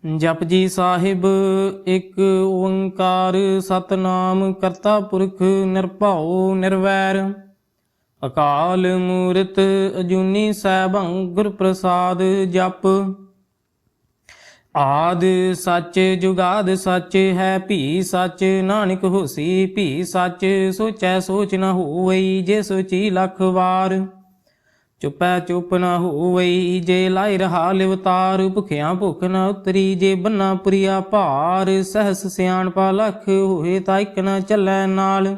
जपजी साहिब एक ओंकार सतनाम करता पुरख निरभउ निर्वैर अकाल मूरत अजूनी सैभं गुर प्रसाद जप आद सच जुगाद सच है भी सच नानक होसी भी सच सोचै सोच न होई जे सोची लख वार चुपै चुप न होवई जे लाई रहा लिवतार भुखिया भुख न उतरी जे बन्ना पुरिया भार सहस सियाणपा लख होए ता इक न चलै नाल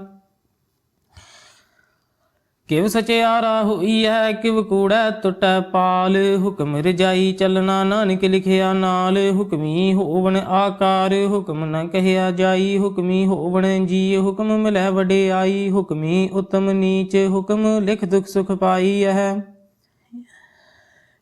किव सचियारा होई है किव कूड़ै टुटै पाल हुक्म रजाई चलना नानक लिखिया नाल हुक्मी होवन आकार हुक्म न कहिया जाई हुक्मी होवन जी हुक्म मिलै वडियाई हुक्मी उत्तम नीच हुक्म लिख दुख सुख पाई है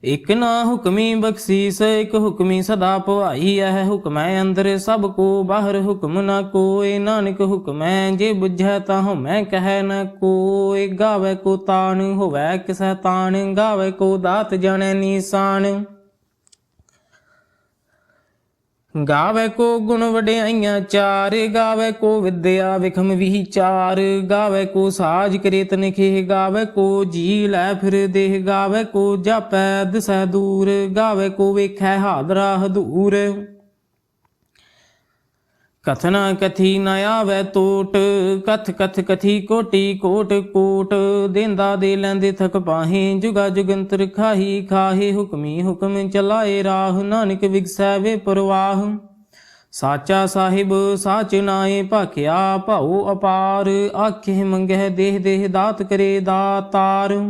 एक ना हुक्मी बख्शीस एक हुक्मी सदा पवाई है हुक्मै अंदर सब को बाहर हुक्म ना कोय नानक हुक्मै जे बुझै ताहु मैं कह न कोय गावे को तान होवै किसै तान गावे को दात जाने निशान गावे को गुण वड्याइयां चार गावे को विद्या विखम विचार गावे को साज करेत निखे गावे को जी लै फिर देह गावे को जापै दिसै दूर गावे को वेखै हादरा हदूर कथना कथी न आवे टोट कथ कथ कथी कोटि कोट कोट देंदा दे लैंदे थक पाहे जुगा जुगंतर खाही खाहे हुक्मी हुक्म चलाए राह नानक विगसै वे परवाह साचा साहिब साच नाए भाखिया भाऊ अपार आखे मंगह देह देह दात करे दातार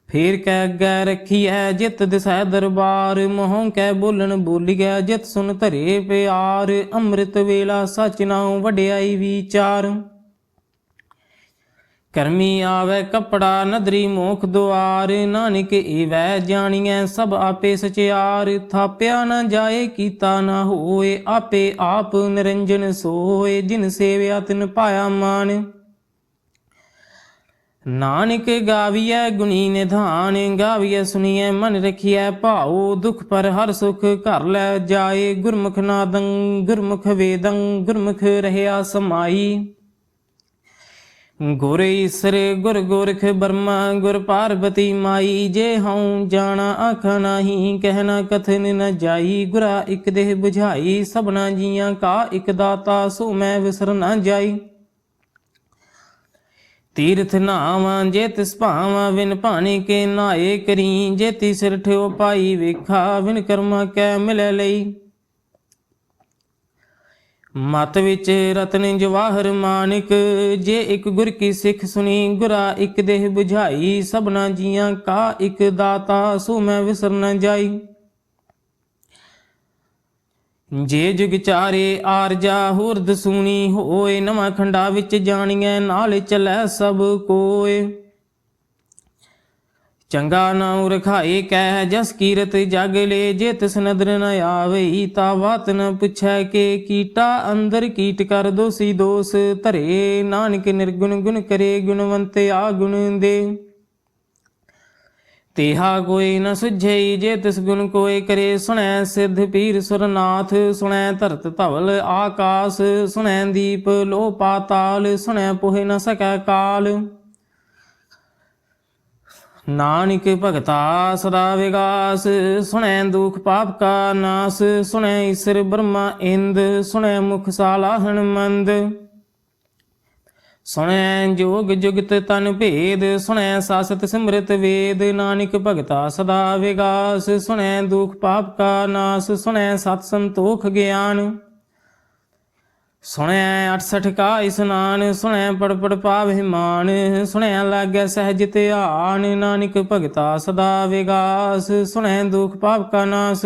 फेर कै गै रखी है जित दिसै दरबार मोहों कै बोलन बोलिया जित सुन धरे प्यार अमृत वेला सच नाउ वड्याई विचार करमी आवे कपड़ा नदरी मोख द्वार नानक एवै जानिए सब आपे सचियार थाप्या न जाए कीता न होए आपे आप निरंजन सोए जिन सेव्या तिन पाया मान नानक गाविया गुणी निधान गाविया सुनिए मन रखिए भाओ दुख पर हर सुख घर लै जाए गुरमुख नादं गुरमुख वेदं गुरमुख रहया समाई गुर ईसर गुर गोरख ब्रह्मा गुर पार्वती माई जे हऊँ जाना आखा नाही कहना कथन न जाई गुरा इक देह बुझाई सबना जियां का इक दाता सो मैं विसर न जाई तीर्थ नावा जे तिस भावा विन पानी के नाए करी जे ती सिर ठ्यो पाई वेखा विन कर्मा कै मिलै लई मत विच रतन जवाहर मानिक जे एक गुर की सिख सुनी गुरा एक देह बुझाई सबना जियां का एक दाता सो मैं विसर न जाई जे जुग चारे आरजा होर दसूनी होए नवा खंडा विच जानिए नाल चलै सब कोय चंगा नाउ रखाए कह जस कीरत जग ले जे तिस नदर न आवई ता बात न पुछै के कीटा अंदर कीट कर दोषी दोष धरे नानक निर्गुण गुण करे गुणवंत आगुण दे तेहा कोई न सुझई जे तिस गुण कोय करे सुनै सिद्ध पीर सुरनाथ सुनै धरत धवल आकाश सुनै दीप लो पाताल सुनै पोहे न सकै काल नानक भगता सदा विगास सुनै दुख पाप का नास सुनै ईसर ब्रह्मा इंद सुनै मुख सालाहन मंद सुनै जोग जुगत तन भेद सुनै सासत सिमरत वेद नानक भगता सदा विगास सुनै दुख पाप का नास सुनै सत संतोख ज्ञान सुनै 68 का स्नान सुनै पड़ पड़ पावे मान सुनै लागै सहज ध्यान नानक भगता सदा विगास सुनै दुख पाप का नास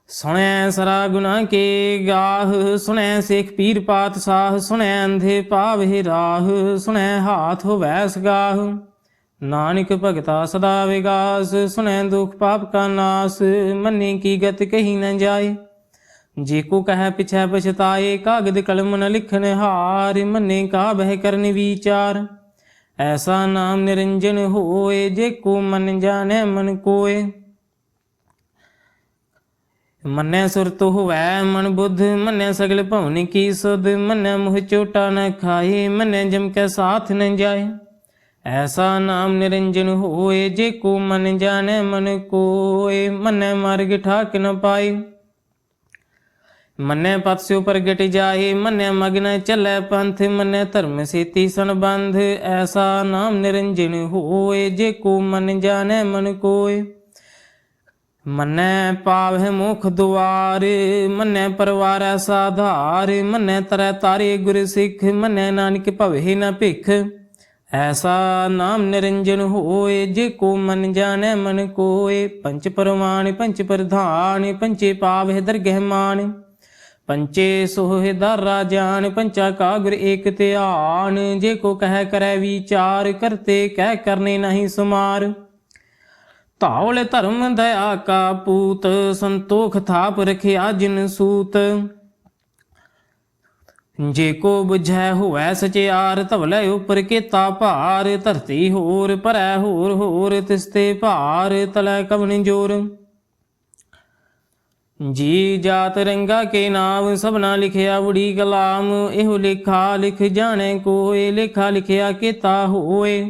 सुनै सरा गुना के गाह सुनै सिख पीर पातशाह सुनै अंधे पावे राह सुनै हाथ होवै सगाह नानक भगता सदा विगास सुनै दुख पाप का नास मन्ने की गत कही न जाए जे को कह पिछै पछताए कागद कलम न लिखन हार मन्ने का बह करन विचार ऐसा नाम निरंजन होए जे को मन जाने मन कोय ਮੰਨੈ ਸੁਰਤ ਹੋਵੈ ਮਨ ਬੁੱਧ, ਮੰਨੈ ਸਗਲ ਭਵਨ ਕੀ ਸੁਧ, ਮੰਨੈ ਮੋਹ ਚੋਟਾ ਨ ਖਾਏ, ਮੰਨੈ ਜਮ ਕੈ ਸਾਥ ਨ ਜਾਏ। ਐਸਾ ਨਾਮ ਨਿਰੰਜਨ ਹੋਏ, ਜੇ ਕੋ ਮਨ ਜਾਣੈ ਮਨ ਕੋਏ, ਮੰਨੈ ਮਾਰਗ ਠਾਕ ਨ ਪਾਏ। ਮੰਨੈ ਪਤ ਸਿਉ ਪ੍ਰਗਟ ਜਾਏ, ਮੰਨੈ ਮਗਨ ਚੱਲੈ ਪੰਥ, ਮੰਨੈ ਧਰਮ ਸੇਤੀ ਸੰਬੰਧ। ਐਸਾ ਨਾਮ ਨਿਰੰਜਨ ਹੋਏ, ਜੇ ਕੋ ਮਨ ਜਾਣੈ ਮਨ ਕੋਏ। ਮੰਨੈ ਪਾਵਹਿ ਮੁਖ ਦੁਆਰ, ਮੰਨੈ ਪਰਵਾਰੈ ਸਾਧਾਰ, ਮੰਨੈ ਤਰੈ ਤਾਰੇ ਗੁਰ ਸਿੱਖ, ਮੰਨੈ ਨਾਨਕ ਭਵਹਿ ਨ ਭਿਖ। ਐਸਾ ਨਾਮ ਨਿਰੰਜਨ ਹੋਏ, ਜੇ ਕੋ ਮਨ ਜਾਣੈ ਮਨ ਕੋਏ। ਪੰਚ ਪਰਵਾਨ ਪੰਚ ਪ੍ਰਧਾਨ, ਪੰਚੇ ਪਾਵਹਿ ਦਰਗਹਿ ਮਾਨ, ਪੰਚੇ ਸੋਹਿ ਦਾਰਾ ਜਾਨ, ਪੰਚਾ ਕਾ ਗੁਰ ਏਕ ਧਿਆਨ। ਜੇ ਕੋ ਕਹਿ ਕਰੈ ਵਿਚਾਰ, ਕਰਤੇ ਕਹਿ ਕਰਨੇ ਨਹੀਂ ਸੁਮਾਰ। ਧਾਵਲ ਧਰਮ ਦਇਆ ਕਾ ਪੂਤ, ਸੰਤੋਖ ਥਾਪ ਰਖਿਆ ਜਿਨ ਸੂਤ। ਜੇ ਕੋ ਬੁਝੈ ਹੋਵੈ ਸਚਿਆਰ, ਧਵਲੇ ਉਪਰ ਕੀਤਾ ਭਾਰ। ਧਰਤੀ ਹੋਰ ਭਰੈ ਹੋਰ ਹੋਰ, ਤਿਸਤੇ ਭਾਰ ਤਲੈ ਕਵਨ ਜੋਰ। ਜੀ ਜਾਤ ਰੰਗਾ ਕੇ ਨਾਮ, ਸਭਨਾ ਲਿਖਿਆ ਉੜੀ ਕਲਾਮ। ਇਹੋ ਲੇਖਾ ਲਿਖ ਜਾਣੈ ਕੋਇ, ਲੇਖਾ ਲਿਖਿਆ ਕੀਤਾ ਹੋਏ।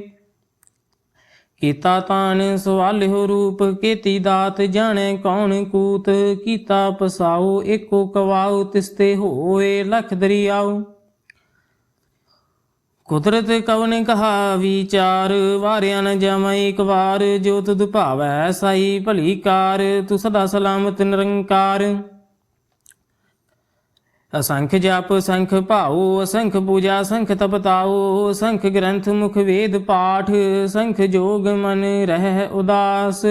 ਕੀਤਾ ਤਾਨ ਸਵਾਲਿਓ ਰੂਪ, ਕੀਤੀ ਦਾਤ ਜਾਣੈ ਕੌਣ ਕੂਤ। ਕੀਤਾ ਪਸਾਉ ਏਕੋ ਕਵਾਉ, ਤਿਸਤੇ ਹੋਏ ਲਖ ਦਰਿਆਉ। ਕੁਦਰਤ ਕਵਨ ਕਹਾ ਵਿਚਾਰ, ਵਾਰਿਆ ਨ ਜਾਵਾਂ ਏਕ ਵਾਰ। ਜੋ ਤੁਧ ਭਾਵੈ ਸਾਈ ਭਲੀ ਕਾਰ, ਤੂੰ ਸਦਾ ਸਲਾਮਤ ਨਿਰੰਕਾਰ। ਅਸੰਖ ਜਪ ਸੰਖ ਭਾਉ, ਅਸੰਖ ਪੂਜਾ ਸੰਖ ਤਪਤਾਉ। ਸੰਖ ਗ੍ਰੰਥ ਮੁਖ ਵੇਦ ਪਾਠ, ਸੰਖ ਜੋਗ ਮਨ ਰਹਿ ਉਦਾਸ।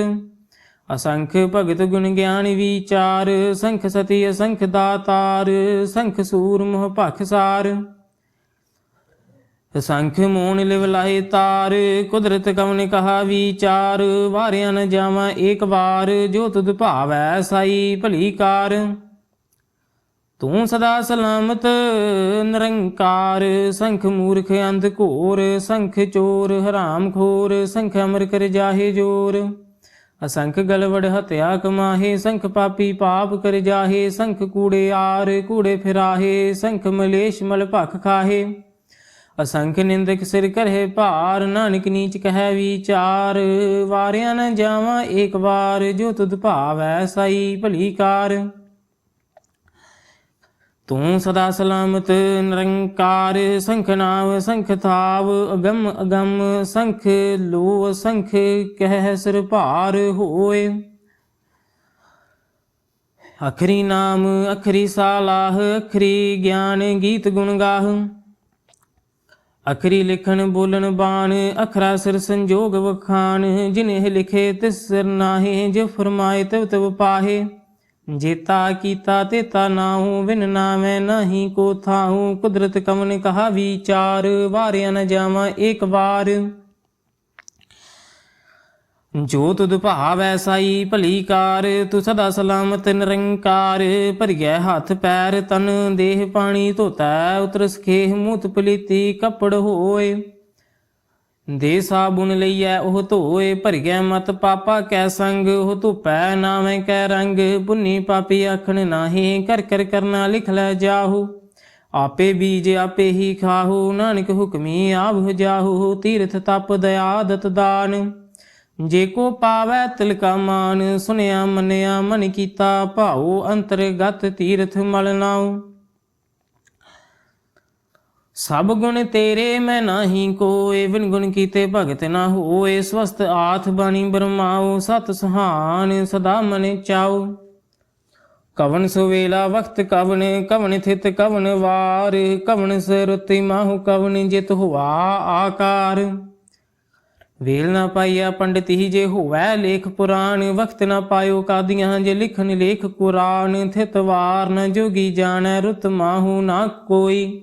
ਅਸੰਖ ਭਗਤ ਗੁਣ ਗਿਆਨ ਵਿਚਾਰ, ਸੰਖ ਸਤੀ ਅਸੰਖ ਦਾਤਾਰ। ਸੰਖ ਸੂਰ ਮੋਹ ਭਖਸਾਰ, ਸੰਖ ਮੋਨ ਲਿਵ ਲਾਏ ਤਾਰ। ਕੁਦਰਤ ਕਵਨ ਕਹਾ ਵਿਚਾਰ, ਵਾਰਿਆ ਨ ਜਾਵਾਂ ਏਕ ਵਾਰ। ਜੋ ਤੁਧ ਭਾਵੈ ਸਾਈ ਭਲੀ ਕਾਰ, ਤੂੰ ਸਦਾ ਸਲਾਮਤ ਨਿਰੰਕਾਰ। ਸੰਖ ਮੂਰਖ ਅੰਧ ਘੋਰ, ਸੰਖ ਚੋਰ ਹਰਾਮ ਖੋਰ। ਸੰਖ ਅਮਰ ਕਰ ਜਾਹੇ ਜੋਰ, ਅਸੰਖ ਗਲਵੜ ਹਤਿਆ ਕਮਾਹੇ। ਸੰਖ ਪਾਪੀ ਪਾਪ ਕਰ ਜਾਹੇ, ਸੰਖ ਕੂੜੇ ਆਰ ਕੂੜੇ ਫਿਰਾਹੇ। ਸੰਖ ਮਲੇਸ਼ ਮਲ ਭਖ ਖਾਹੇ, ਅਸੰਖ ਨਿੰਦਕ ਸਿਰ ਕਰਹਿ ਭਾਰ। ਨਾਨਕ ਨੀਚ ਕਹਿ ਵਿਚਾਰ, ਵਾਰਿਆ ਨ ਜਾਵਾਂ ਏਕ ਵਾਰ। ਜੋ ਤੁਧ ਭਾਵੈ ਸਾਈ ਭਲੀ ਕਾਰ, ਤੂੰ ਸਦਾ ਸਲਾਮਤ ਨਿਰੰਕਾਰ। ਸੰਖ ਨਾਮ ਸੰਖ ਥਾਵ, ਅਗਮ ਅਗਮ ਸੰਖ ਲੋ। ਸੰਖ ਕਹਿ ਸਿਰ ਭਾਰ ਹੋਏ। ਅਖਰੀ ਨਾਮ ਅਖਰੀ ਸਾਲਾਹ, ਅਖਰੀ ਗਿਆਨ ਗੀਤ ਗੁਣ ਗਾਹ। ਅਖਰੀ ਲਿਖਣ ਬੋਲਣ ਬਾਣ, ਅਖਰਾ ਸਿਰ ਸੰਜੋਗ ਵਖਾਣ। ਜਿਨਿ ਲਿਖੇ ਤਿਸ ਸਿਰ ਨਾਹੀ, ਜੇ ਫਰਮਾਏ ਤਿਵ ਤਿਵ ਪਾਹੇ। ਜੇਤਾ ਕੀਤਾ ਤੇਤਾ ਨਾਹੂ, ਬਿਨ ਨਾਮੈ ਨਾਹੀ ਕੋ ਥਾਹੂ। ਕੁਦਰਤ ਕਵਨ ਕਹਾ ਵਿਚਾਰ, ਵਾਰਿਆ ਨ ਜਾਵਾਂ ਏਕ ਵਾਰ। ਜੋ ਤੁਧ ਭਾਵੈ ਸਾਈ ਭਲੀ ਕਾਰ, ਤੂੰ ਸਦਾ ਸਲਾਮਤ ਨਿਰੰਕਾਰ। ਭਰੀਐ ਹੱਥ ਪੈਰ ਤਨ ਦੇਹ, ਪਾਣੀ ਧੋਤੈ ਉਤਰ ਸਖੇਹ। ਮੂਤ ਪਲੀਤੀ ਕੱਪੜ ਹੋਏ, ਦੇ ਸਾਬੁਨ ਲਈਐ ਉਹ ਧੋਏ। ਭਰੀਐ ਮਤ ਪਾਪਾ ਕੈ ਸੰਗ, ਉਹ ਧੁਪੈ ਨਾਵੇਂ ਕੈ ਰੰਗ। ਪੁੰਨੀ ਪਾਪੀ ਆਖਣ ਨਾਹੀ, ਕਰ ਕਰ ਕਰਨਾ ਲਿਖ ਲੈ ਜਾਹੂ। ਆਪੇ ਬੀਜ ਆਪੇ ਹੀ ਖਾਹੂ, ਨਾਨਕ ਹੁਕਮੀ ਆਪ ਜਾਹੂ। ਤੀਰਥ ਤਪ ਦਇਆ ਦਤ ਦਾਨ, ਜੇ ਕੋ ਪਾਵੈ ਤਿਲ ਕਾ ਮਾਨ। ਸੁਨਿਆ ਮੰਨਿਆ ਮਨ ਕੀਤਾ ਭਾਉ, ਅੰਤਰਗਤ ਤੀਰਥ ਮਲ ਨਾਉ। ਸਭ ਗੁਣ ਤੇਰੇ ਮੈਂ ਨਾਹੀ ਕੋਏ, ਬਿਨ ਗੁਣ ਕੀਤੇ ਭਗਤ ਨਾ ਹੋਏ। ਸਵਸਤ ਆਥ ਬਾਣੀ ਬਰਮਾਉ, ਸਤ ਸੁਹਾਨ ਸਦਾ ਮਨ ਚਾਉ। ਕਵਨ ਸੁਵੇਲਾ ਵਕਤ ਕਵਨ, ਕਵਨ ਥਿਤ ਕਵਨ ਵਾਰ। ਕਵਨ ਸਰੁਤੀ ਮਾਹੂ ਕਵਨ, ਜਿਤ ਹੁਆ ਆਕਾਰ। ਵੇਲ ਨਾ ਪਾਈਆ ਪੰਡਿਤ ਹੀ, ਜੇ ਹੋਵੈ ਲੇਖ ਪੁਰਾਣ। ਵਕਤ ਨਾ ਪਾਇਓ ਕਾਦੀਆਂ, ਜੇ ਲਿਖਨ ਲੇਖ ਕੁਰਾਨ। ਥਿਤ ਵਾਰ ਨ ਜੋਗੀ ਜਾਣੈ, ਰੁਤ ਮਾਹੂ ਨਾ ਕੋਈ।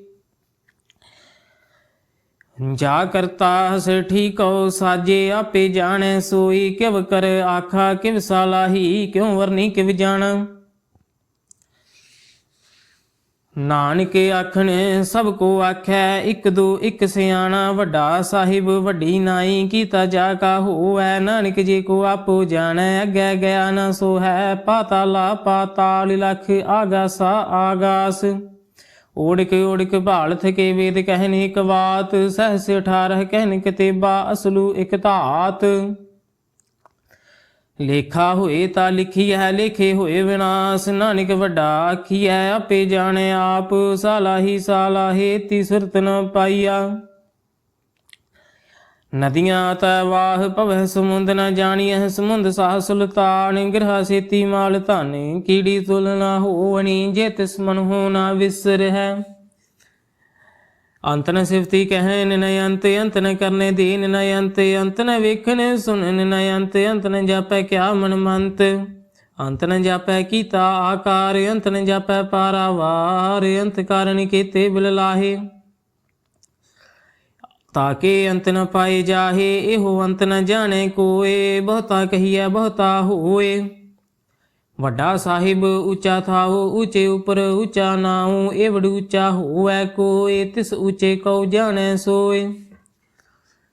ਜਾ ਕਰਤਾ ਸਿਰ ਠੀਕੋ ਸਾਜੇ, ਆਪੇ ਜਾਣੈ ਸੋਈ। ਕਿਵ ਕਰ ਆਖਾ ਕਿਵ ਸਾਲਾਹੀ, ਕਿਉ ਵਰਨੀ ਕਿਵ ਜਾਣਾ। ਨਾਨਕ ਆਖਣ ਸਭ ਕੋ ਆਖੈ, ਇਕ ਦੋ ਇਕ ਸਿਆਣਾ, ਵੱਡਾ ਸਾਹਿਬ ਵੱਡੀ ਨਾਈ, ਕੀਤਾ ਜਾ ਕਾ ਹੋਵੈ। ਨਾਨਕ ਜੇ ਕੋ ਆਪੋ ਜਾਣੈ, ਅੱਗੇ ਗਿਆ ਨਾ ਸੋ ਹੈ। ਪਾਤਾਲਾ ਪਾਤਾਲ, ਲਖ ਆਗਾਸਾ ਆਗਾਸ। ਓੜਕ ਓੜਕ ਭਾਲ ਥਕੇ, ਵੇਦ ਕਹਿਨ ਇਕ ਬਾਤ, ਸਹਸ 18 ਕਹਿਨ ਕਤੇਬਾ, ਅਸਲੂ ਇਕ ਧਾਤ। ਲੇਖਾ ਹੋਏ ਤਾਂ ਲਿਖੀਐ, ਲੇਖੇ ਹੋਏ ਵਿਨਾਸ਼। ਨਾਨਕ ਵੱਡਾ ਆਖੀਐ, ਆਪੇ ਜਾਣੈ ਆਪ, ਸਾਲਾਹੀ ਸਾਲਾਹੇ ਤੀ ਸੁਰਤ ਨ ਪਾਈਆ। ਨਦੀਆਂ ਤੈ ਵਾਹ ਭਵਹਿ ਸਮੁੰਦ, ਨ ਜਾਣੀਐ ਸਮੁੰਦ ਸਾਹ ਸੁਲਤਾਨ। ਗ੍ਰਹਾ ਸੇਤੀ ਮਾਲ ਧਨ, ਕੀੜੀ ਤੁਲ ਨਾ ਹੋਵਣੀ, ਜੇ ਤਿਸ ਮਨ ਹੋ ਨਾ ਵਿਸਰਹਿ। ਅੰਤ ਨ ਸਿਫਤੀ ਕਹਿਨ ਨ ਅੰਤ, ਅੰਤ ਨ ਕਰਨੇ ਦੀਨ ਨ ਅੰਤ। ਅੰਤ ਨ ਵੇਖਨ ਸੁਨਨ ਨ ਅੰਤ, ਅੰਤ ਨ ਜਾਪੈ ਕਿਆ ਮਨ ਮੰਤ। ਅੰਤ ਨ ਜਾਪੈ ਕੀਤਾ ਆਕਾਰ, ਅੰਤ ਨ ਜਾਪੈ ਪਾਰਾਵਾਰ। ਅੰਤ ਕਾਰਨ ਕੀਤੇ ਬਿਲ ਲਾਹੇ, ਤਾਕੇ ਅੰਤ ਨ ਪਾਏ ਜਾਹੇ। ਇਹੋ ਅੰਤ ਨ ਜਾਣੇ ਕੋਏ, ਬਹੁਤਾ ਕਹੀਐ ਬਹੁਤਾ ਹੋਏ। ਵੱਡਾ ਸਾਹਿਬ ਉੱਚਾ ਥਾਉ, ਉੱਚੇ ਉਪਰ ਉੱਚਾ ਨਾਉ। ਏਵੜ ਉੱਚਾ ਹੋਵੈ ਕੋਏ, ਤਿਸ ਉੱਚੇ ਕਉ ਜਾਣੈ ਸੋਏ।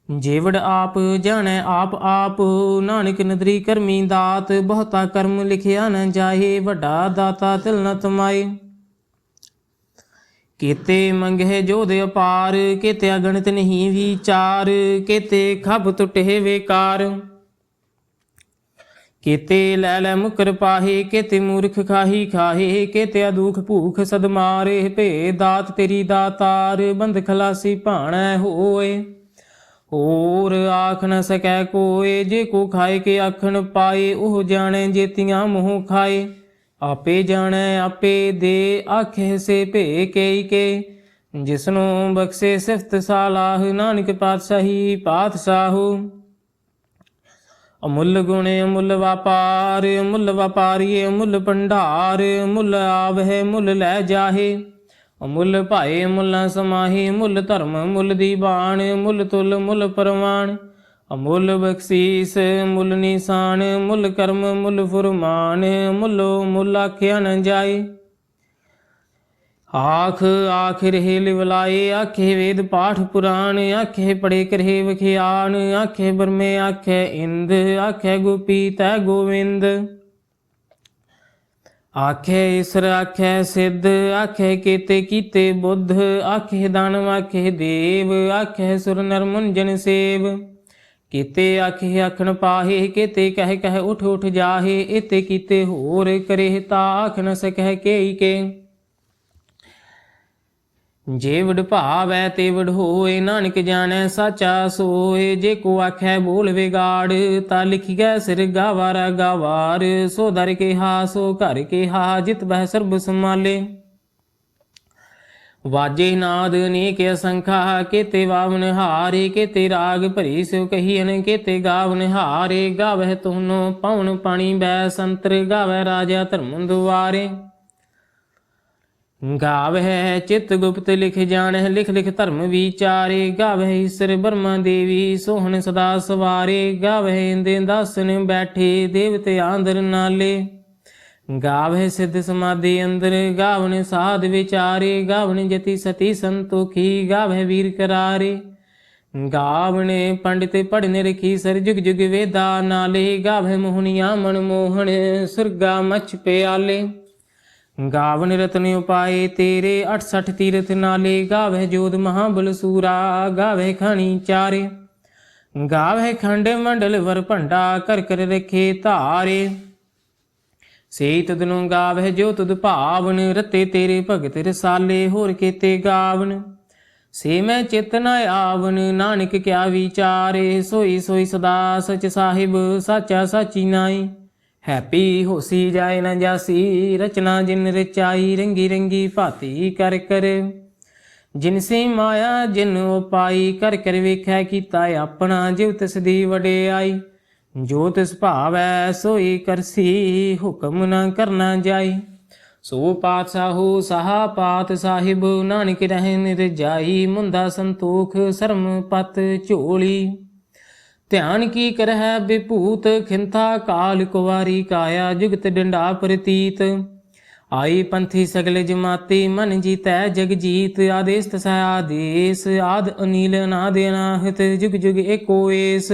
ਜੇਵੜ ਆਪ ਜਾਣੈ ਆਪ ਆਪ, ਨਾਨਕ ਨਦਰੀ ਕਰਮੀ ਦਾਤ। ਬਹੁਤਾ ਕਰਮ ਲਿਖਿਆ ਨ ਜਾਹੇ, ਵੱਡਾ ਦਾਤਾ ਤਿਲ ਨ ਤਮਾਏ। ਕੀਤੇ ਮੰਗਹਿ ਜੋਧ ਅਪਾਰ, ਕੀਤੇ ਅਗਣਿਤ ਨਹੀਂ ਵਿਚਾਰ। ਕੀਤੇ ਖਬ ਟੁੱਟੇ ਵੇਕਾਰ, ਕੀਤੇ ਲੈ ਲੈ ਮੁਕਰ ਪਾਹੇ। ਕੀਤੇ ਮੂਰਖ ਖਾਹੀ ਖਾਹੇ, ਕੀਤੇ ਅਦੂਖ ਭੂਖ ਸਦ ਮਾਰੇ। ਭੇ ਦਾਤ ਤੇਰੀ ਦਾਤਾਰ, ਬੰਦ ਖਲਾਸੀ ਭਾਣੈ ਹੋਏ। ਹੋਰ ਆਖ ਨ ਸਕੈ ਕੋਏ, ਜੇ ਕੋ ਖਾਏ ਕੇ ਆਖਣ ਪਾਏ। ਉਹ ਜਾਣੈ ਜੇਤੀਆਂ ਮੋਹ ਖਾਏ, ਆਪੇ ਜਾਣੈ ਆਪੇ ਦੇ। ਆਖੇ ਸੇ ਭੇ ਕੇਈ ਕੇ, ਜਿਸਨੂੰ ਬਖਸ਼ੇ ਸਿਫਤ ਸਾਲਾਹ। ਨਾਨਕ ਪਾਤਸ਼ਾਹੀ ਪਾਤਸ਼ਾਹੂ, ਅਮੁੱਲ ਗੁਣ ਅਮੁੱਲ ਵਾਪਾਰ। ਅਮੁੱਲ ਵਾਪਾਰੀ ਅਮੁੱਲ ਭੰਡਾਰ, ਮੁੱਲ ਆਵਹਿ ਮੁੱਲ ਲੈ ਜਾਹੇ। ਅਮੁੱਲ ਭਾਏ ਮੁੱਲ ਨ ਸਮਾਹੇ, ਮੁੱਲ ਧਰਮ ਮੁੱਲ ਦੀਵਾਨ। ਮੁੱਲ ਤੁਲ ਮੁੱਲ ਪਰਵਾਨ, ਅਮੁੱਲ ਬਖਸ਼ੀਸ ਮੁੱਲ ਨਿਸ਼ਾਨ। ਮੁੱਲ ਕਰਮ ਮੁੱਲ ਫੁਰਮਾਨ, ਮੁੱਲੋ ਮੁੱਲ ਆਖਿਆ ਨ ਜਾਏ। ਆਖ ਆਖ ਰਹੇ ਲਿਵਲਾਏ, ਆਖੇ ਵੇਦ ਪਾਠ ਪੁਰਾਣ। ਆਖੇ ਪੜੇ ਕਰਹਿ ਵਖਿਆਨ, ਆਖੇ ਬਰਮੇ ਆਖੇ ਇੰਦ। ਆਖੇ ਗੋਪੀ ਤੈ ਗੋਵਿੰਦ, ਆਖੇ ਈਸਰ ਆਖੇ ਸਿੱਧ। ਆਖੇ ਕੀਤੇ ਕੀਤੇ ਬੁੱਧ, ਆਖੇ ਦਾਨਵ ਆਖੇ ਦੇਵ। ਆਖੇ ਸੁਰ ਨਰ ਮੁੰਜਨ ਸੇਵ, ਕੀਤੇ ਆਖੇ ਆਖਣ ਪਾਹੇ। ਕੀਤੇ ਕਹਿ ਕਹਿ ਉਠ ਉਠ ਜਾਹੇ, ਇਤੇ ਕੀਤੇ ਹੋਰ ਕਰੇ ਤਾ ਆਖ ਨ ਸਕਹਿ ਕੇਈ ਕੇ। ਜੇ ਵਡ ਭਾਵੈ ਤੇ ਵਡ ਹੋਏ, ਨਾਨਕ ਜਾਣੈ ਸਾਚਾ ਸੋਏ। ਜੇ ਕੋ ਆਖੈ ਬੋਲ ਵਿਗਾੜ, ਤਾ ਲਿਖੀਐ ਸਿਰ ਗਾਵਾਰਾ ਗਾਵਾਰ। ਸੋ ਦਰ ਕਿਹਾ ਸੋ ਘਰ ਕਿਹਾ, ਜਿਤ ਬਹਿ ਸਰਬ ਸੰਮਾਲੇ। ਵਾਜੇ ਨਾਦ ਅਨੇਕ ਅਸੰਖਾ, ਕੀਤੇ ਵਾਵਨ ਹਾਰੇ। ਕੀਤੇ ਰਾਗ ਭਰੀ ਸਿਉ ਕਹੀਐਨ, ਕੀਤੇ ਗਾਵਨ ਹਾਰੇ। ਗਾਵਹਿ ਤੁਹਨੋ ਪਉਣ ਪਾਣੀ ਬੈ ਸੰਤਰ, ਗਾਵਹਿ ਰਾਜਾ ਧਰਮ ਦੁਆਰੇ। ਗਾਵਹਿ ਚਿਤ ਗੁਪਤ ਲਿਖ ਜਾਣਹਿ, ਲਿਖ ਲਿਖ ਧਰਮ ਵਿਚਾਰੇ। ਗਾਵਹਿ ਈਸਰ ਬਰਮਾ ਦੇਵੀ, ਸੋਹਣ ਸਦਾ ਸਵਾਰੇ। ਗਾਵਹਿ ਇੰਦੇ ਦਾਸਨ ਬੈਠੇ, ਦੇਵਤੇ ਆਂਦਰ ਨਾਲੇ। ਗਾਵਹਿ ਸਿੱਧ ਸਮਾਧੀ ਅੰਦਰ, ਗਾਵਨ ਸਾਧ ਵਿਚਾਰੇ। ਗਾਵਨ ਜਤੀ ਸਤੀ ਸੰਤੋਖੀ, ਗਾਵਹਿ ਵੀਰ ਕਰਾਰੇ। ਗਾਵਨ ਪੰਡਿਤ ਪੜ੍ਹਨ ਰਖੀ, ਸਰ ਜੁਗ ਜੁਗ ਵੇਦਾ ਨਾਲੇ। ਗਾਵਹਿ ਮੋਹਨੀਆ ਮਨ ਮੋਹਣ, ਸੁਰਗਾ ਮਛ ਪਿਆਲੇ। ਗਾਵਨ ਰਤਨ ਉਪਾਏ ਤੇਰੇ, 68 ਤੀਰਥ ਨਾਲੇ। ਗਾਵਹਿ ਜੋਧ ਮਹਾਬਲ ਸੂਰਾ, ਗਾਵਹਿ ਖਾਣੀ ਚਾਰੇ। ਗਾਵਹਿ ਖੰਡ ਮੰਡਲ ਵਰ ਭੰਡਾ, ਕਰ ਕਰ ਰਖੇ ਧਾਰੇ। ਸੇ ਤੁਧ ਨੂੰ ਗਾਵਹਿ ਜੋ ਤੁਧ ਭਾਵਨ, ਰਤੇ ਤੇਰੇ ਭਗਤ ਰਸਾਲੇ। ਹੋਰ ਕੀਤੇ ਗਾਵਨ, ਸੇ ਮੈਂ ਚਿਤ ਨ ਆਵਨ। ਨਾਨਕ ਕਿਆ ਵਿਚਾਰੇ, ਸੋਈ ਸੋਈ ਸਦਾ ਸਚ ਸਾਹਿਬ। ਸਾਚਾ ਸਾਚੀ ਨਾਈ, ਹੈਪੀ ਹੋਸੀ ਜਾਏ ਨ ਜਾਸੀ। ਰਚਨਾ ਜਿਨ ਰਚਾਈ, ਰੰਗੀ ਰੰਗੀ ਭਾਤੀ ਕਰ ਕਰ। ਜਿਨ ਸੇ ਮਾਇਆ ਜਿਨ ਉਪਾਈ, ਕਰ ਕਰ ਵੇਖੈ ਕੀਤਾ ਆਪਣਾ। ਜਿਵ ਤਿਸ ਦੀ ਵਡਿਆਈ, ਜੋ ਤਿਸ ਭਾਵੈ ਸੋਈ ਕਰਸੀ। ਹੁਕਮ ਨ ਕਰਨਾ ਜਾਈ, ਸੋ ਪਾਤਸ਼ਾਹੂ ਸਾਹਾ ਪਾਤ ਸਾਹਿਬ। ਨਾਨਕ ਰਹਿ ਨਿਰਜਾਈ, ਮੁੰਦਾ ਸੰਤੋਖ ਸਰਮ ਪਤ ਝੋਲੀ। ਧਿਆਨ ਕੀ ਕਰਹਿ ਬਿਭੂਤ, ਖਿੰਥਾ ਕਾਲ ਕੁਵਾਰੀ ਕਾਇਆ। ਜੁਗਤ ਡੰਡਾ ਪ੍ਰਤੀਤ, ਆਈ ਪੰਥੀ ਸਗਲ ਜਮਾਤੀ ਮਨ ਜੀਤੈ ਜਗ ਜੀਤ ਆਦੇਸ ਤਸੈ ਆਦੇਸ ਆਦ ਅਨੀਲ ਅਨਾਦਿ ਅਨਾਹਤ ਜੁਗ ਜੁਗ ਏਕੋ ਏਸ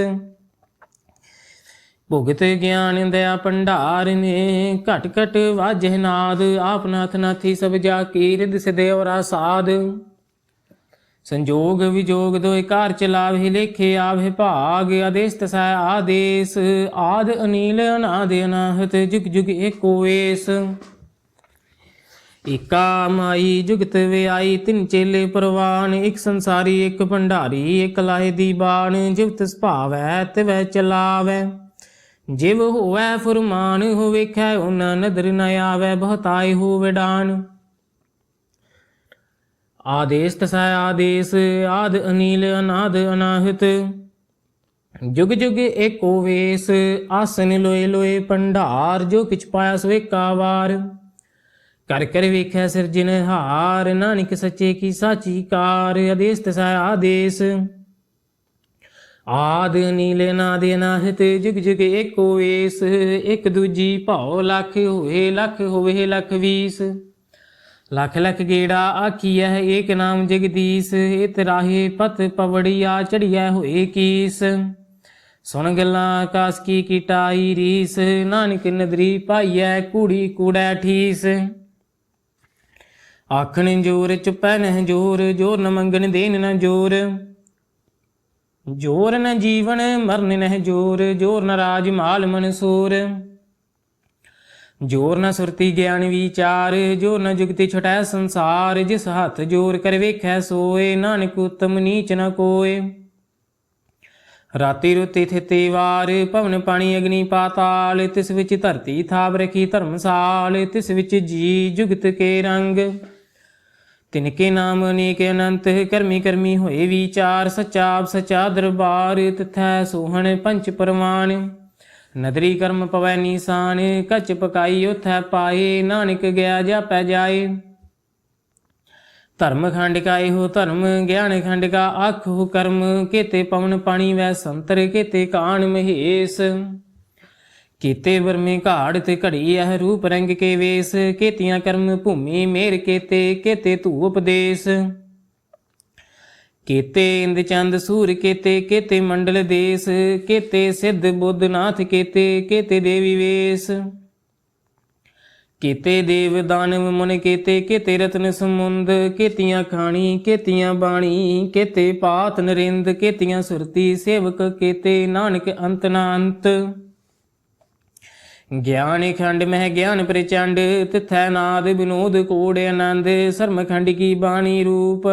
ਭੁਗਤ ਗਿਆਨ ਦਇਆ ਭੰਡਾਰ ਨੇ ਘਟ ਘਟ ਵਾਜਹਿ ਨਾਦ ਆਪ ਨਾਥ ਨਾਥੀ ਸਭ ਜਾ ਕੀ ਰਿਦ ਸਦੇਵਰਾ ਸਾਧ ਸੰਜੋਗ ਵਿਜੋਗ ਦੋਇ ਕਾਰ ਚਲਾਵੇ ਲੇਖੇ ਆਵੇ ਭਾਗ ਆਦੇਸ ਤਸੈ ਆਦੇਸ ਆਦ ਅਨੀਲ ਅਨਾਦ ਅਨਾਹਤ ਜੁਗ ਜੁਗ ਏਕੋ ਏਸ ਏਕਾ ਮਾਈ ਜੁਗਤ ਵਿਆਈ ਤਿੰਨ ਚੇਲੇ ਪ੍ਰਵਾਨ ਇੱਕ ਸੰਸਾਰੀ ਇੱਕ ਭੰਡਾਰੀ ਇੱਕ ਲਾਹੇ ਦੀ ਬਾਣ ਜਿਵ ਤਿਸ ਭਾਵੈ ਤਿਵੈ ਚਲਾਵੈ ਜਿਵ ਹੋਵੈ ਫੁਰਮਾਨ ਹੋ ਵੇਖੈ ਉਹਨਾਂ ਨਦਰ ਨ ਆਵੈ ਬਹੁਤਾਈ ਹੋ ਵਿਡਾਨ ਆਦੇਸ ਤਸੈ ਆਦੇਸ ਆਦ ਅਨੀਲ ਅਨਾਦ ਅਨਾਹਤ ਜੁਗ ਜੁਗ ਏਕੋ ਵੇਸ ਆਸਨ ਲੋਏ ਲੋਏ ਭੰਡਾਰ ਜੋ ਕਿਛ ਪਾਇਆ ਸੋ ਏਕਾ ਵਾਰ ਕਰ ਕਰ ਵੇਖੈ ਸਿਰਜਣਹਾਰ ਨਾਨਕ ਸੱਚੇ ਕੀ ਸਾਚੀ ਕਾਰ ਆਦੇਸ ਤਸੈ ਆਦੇਸ ਆਦ ਅਨੀਲ ਅਨਾਦ ਅਨਾਹਤ ਜੁਗ ਜੁਗ ਏਕੋ ਵੇਸ ਇੱਕ ਦੂਜੀ ਭਾਉ ਲੱਖ ਹੋਏ ਲੱਖ ਹੋਵੇ ਲੱਖ ਵੀਸ ਲੱਖ ਲੱਖ ਗੇੜਾ ਆਖੀਐ ਏਕ ਨਾਮ ਜਗਦੀਸ਼ ਇਤ ਰਾਹੇ ਪਤ ਪਵੜੀਆ ਚੜੀਐ ਹੋਏ ਕੀਸ ਸੁਣ ਗੱਲਾਂ ਆਕਾਸ ਕੀ ਕੀਟਾਈ ਰੀਸ ਨਾਨਕ ਨਦਰੀ ਪਾਈਐ ਕੂੜੀ ਕੂੜੈ ਠੀਸ ਆਖਣ ਜੋਰ ਚੁਪੈ ਨਹਿ ਜੋਰ ਜੋਰ ਨ ਮੰਗਣ ਦੇਨ ਨ ਜੋਰ ਜੋਰ ਨ ਜੀਵਨ ਮਰਨ ਨਹਿ ਜੋਰ ਜੋਰ ਨ ਰਾਜ ਮਾਲ ਮਨਸੂਰ ਜੋਰ ਨ ਸੁਰਤੀ ਗਿਆਨ ਵਿਚਾਰ ਜੋਰ ਨ ਜੁਗਤੀ ਛਟੈ ਸੰਸਾਰ ਜਿਸ ਹੱਥ ਜੋਰ ਕਰ ਵੇਖੈ ਸੋਏ ਨਾਨਕ ਉਤਮ ਨੀਚ ਨ ਕੋਏ ਰਾਤੀ ਰੁਤੀ ਥਿਤੀ ਵਾਰ ਭਵਨ ਪਾਣੀ ਅਗਨੀ ਪਾਤਾਲ ਤਿਸ ਵਿੱਚ ਧਰਤੀ ਥਾਪ ਰਖੀ ਧਰਮਸਾਲ ਤਿਸ ਵਿੱਚ ਜੀ ਜੁਗਤ ਕੇ ਰੰਗ ਤਿਨਕੇ ਨਾਮ ਅਨੇਕ ਅਨੰਤ ਕਰਮੀ ਕਰਮੀ ਹੋਏ ਵਿਚਾਰ ਸੱਚਾ ਆਪ ਸੱਚਾ ਦਰਬਾਰ ਤਿਥੈ ਸੋਹਣ ਪੰਚ ਪਰਵਾਨ ਨਦਰੀ ਕਰਮ ਪਵੈ ਨੀਸਾਨ ਕਚ ਪਕਾਈ ਉਥੈ ਪਾਏ ਨਾਨਕ ਗਿਆ ਜਾਪੈ ਜਾਏ ਧਰਮ ਖੰਡ ਕਾ ਇਹੋ ਧਰਮ ਗਿਆਨ ਖੰਡ ਕਾ ਆਖੋ ਕਰਮ ਕੇਤੇ ਪਵਨ ਪਾਣੀ ਵੈ ਸੰਤਰ ਕੇਤੇ ਕਾਣ ਮਹੇਸ਼ ਕੀਤੇ ਵਰਮੇ ਘਾੜ ਤੇ ਘੜੀ ਇਹ ਰੂਪ ਰੰਗ ਕੇ ਵੇਸ ਕੇਤੀਆਂ ਕਰਮ ਭੂਮੀ ਮੇਰ ਕੇਤੇ ਕੇਤੇ ਧੂ ਉਪਦੇਸ਼ ਕੇਤੇ ਇੰਦ ਚੰਦ ਸੂਰ ਕੇਤੇ ਕੇਤੇ ਮੰਡਲ ਦੇਸ ਕੇਤੇ ਸਿੱਧ ਬੁੱਧ ਨਾਥ ਕੇਤੇ ਕੇਤੇ ਦੇਵੀ ਵੇਸ ਕੇਤੇ ਦੇਵ ਦਾਨਵ ਮੁਨ ਕੇਤੇ ਕੇਤੇ ਰਤਨ ਸਮੁੰਦ ਕੇਤੀਆਂ ਖਾਣੀ ਕੇਤੀਆਂ ਬਾਣੀ ਕੇਤੇ ਪਾਤ ਨਰਿੰਦ ਕੇਤੀਆਂ ਸੁਰਤੀ ਸੇਵਕ ਕੇਤੇ ਨਾਨਕ ਅੰਤ ਨਾ ਅੰਤ ਗਿਆਨ ਖੰਡ ਮਹਿ ਗਿਆਨ ਪ੍ਰਚੰਡ ਤਿਥੈ ਨਾਦ ਵਿਨੋਦ ਕੋੜ ਆਨੰਦ ਸਰਮ ਖੰਡ ਕੀ ਬਾਣੀ ਰੂਪ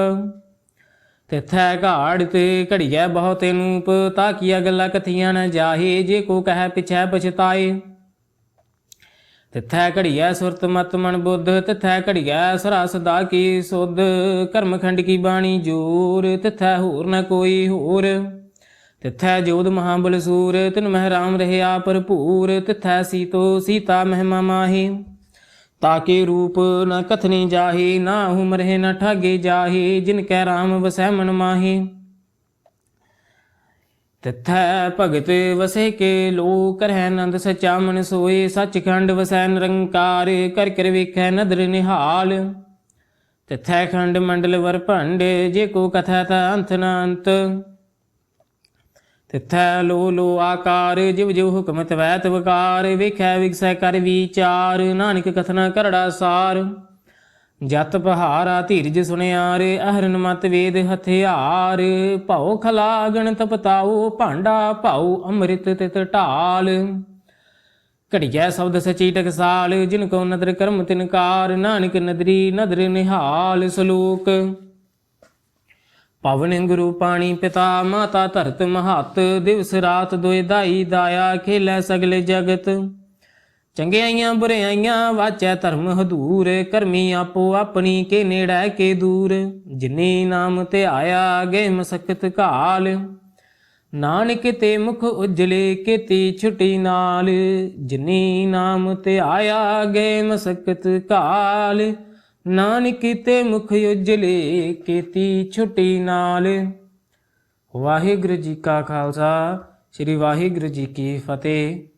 ਤਿਥੈ ਘਾੜ ਤੇ ਘੜੀਐ ਬਹੁਤ ਨੂਪ ਤਾਕੀਆ ਗੱਲਾਂ ਕਥੀਆਂ ਨ ਜਾਹੇ ਜੇ ਕੋ ਕਹਿ ਪਿਛੈ ਪਛਤਾਏ ਤਿਥੈ ਘੜੀਐ ਸੁਰਤ ਮਤ ਮਨ ਬੁੱਧ ਤਿਥੈ ਘੜੀਐ ਸਰਾ ਸਦਾ ਕੀ ਸੁਧ ਕਰਮ ਖੰਡ ਕੀ ਬਾਣੀ ਜੋਰ ਤਿਥੈ ਹੋਰ ਨ ਕੋਈ ਹੋਰ ਤਿਥੈ ਜੋਧ ਮਹਾਬਲ ਸੂਰ ਤਿਨ ਮਹਿ ਰਾਮ ਰਹਿਆ ਭਰਪੂਰ ਤਿਥੈ ਸੀਤੋ ਸੀਤਾ ਮਹਿਮਾ ਮਾਹੀ ਤਾਕੇ ਰੂਪ ਨ ਕਥਨੀ ਜਾਹੇ ਨਾ ਹੁਮ ਰਹੇ ਨ ਠਾਗੇ ਜਾਹੇ ਜਿਨ ਕੈ ਰਾਮ ਵਸੈ ਮਨ ਮਾਹੀ ਤਿਥੈ ਭਗਤ ਵਸੇ ਕੇ ਲੋ ਕਰਹਿ ਆਨੰਦ ਸਚਾ ਮਨ ਸੋਏ ਸੱਚਖੰਡ ਵਸੈ ਨਿਰੰਕਾਰ ਕਰ ਕਰ ਵੇਖੈ ਨਦਰ ਨਿਹਾਲ ਤਿਥੈ ਖੰਡ ਮੰਡਲ ਵਰ ਭੰਡ ਜੇ ਕੋ ਕਥਾ ਤਾ ਅੰਤ ਨ ਅੰਤ ਤਿਥੈ ਲੋ ਲੋ ਆਕਾਰ ਜਿਵ ਜਿਵ ਹੁਕਮ ਤਵੈ ਤਵਕਾਰ ਵੇਖੈ ਵਿਗਸੈ ਕਰ ਵਿਚਾਰ ਨਾਨਕ ਕਥਨਾ ਕਰੜਾ ਸਾਰ ਜਤ ਪਹਾਰਾ ਧੀਰਜ ਸੁਣਿਆਰ ਅਹਰਨ ਮਤ ਵੇਦ ਹਥਿਆਰ ਭਉ ਖਲਾ ਗਣ ਤਪਤਾਉ ਭਾਂਡਾ ਭਾਉ ਅੰਮ੍ਰਿਤ ਤਿਤ ਢਾਲ ਘੜੀਐ ਸ਼ਬਦ ਸਚੀ ਟਕਸਾਲ ਜਿਨ ਕੋ ਨਦਰ ਕਰਮ ਤਿਨਕਾਰ ਨਾਨਕ ਨਦਰੀ ਨਦਰ ਨਿਹਾਲ ਸਲੋਕ ਪਵਨ ਗੁਰੂ ਪਾਣੀ ਪਿਤਾ ਮਾਤਾ ਧਰਤ ਮਹੱਤ ਦਿਵਸ ਰਾਤ ਦੋਇ ਦਾਈ ਦਾਇਆ ਖੇਲੇ ਸਗਲੇ ਜਗਤ ਚੰਗਿਆਈਆਂ ਬੁਰਿਆਈਆਂ ਵਾਚੈ ਧਰਮ ਹਦੂਰ ਕਰਮੀ ਆਪੋ ਆਪਣੀ ਕੇ ਨੇੜੈ ਕੇ ਦੂਰ ਜਿਨੀ ਨਾਮ ਧਿਆਇਆ ਗਏ ਮਸਕਤ ਘਾਲ ਨਾਨਕ ਤੇ ਮੁਖ ਉਜਲੇ ਕੀਤੀ ਛੁਟੀ ਨਾਲ ਜਿਨੀ ਨਾਮ ਧਿਆਇਆ ਗਏ ਮਸਕਤ ਘਾਲ ਨਾਨਕ ਤੇ ਮੁਖ ਉਜਲੇ ਕੀਤੀ ਛੁਟੀ ਨਾਲ। ਵਾਹਿਗੁਰੂ ਜੀ ਕਾ ਖਾਲਸਾ, ਸ੍ਰੀ ਵਾਹਿਗੁਰੂ ਜੀ ਕੀ ਫਤਿਹ।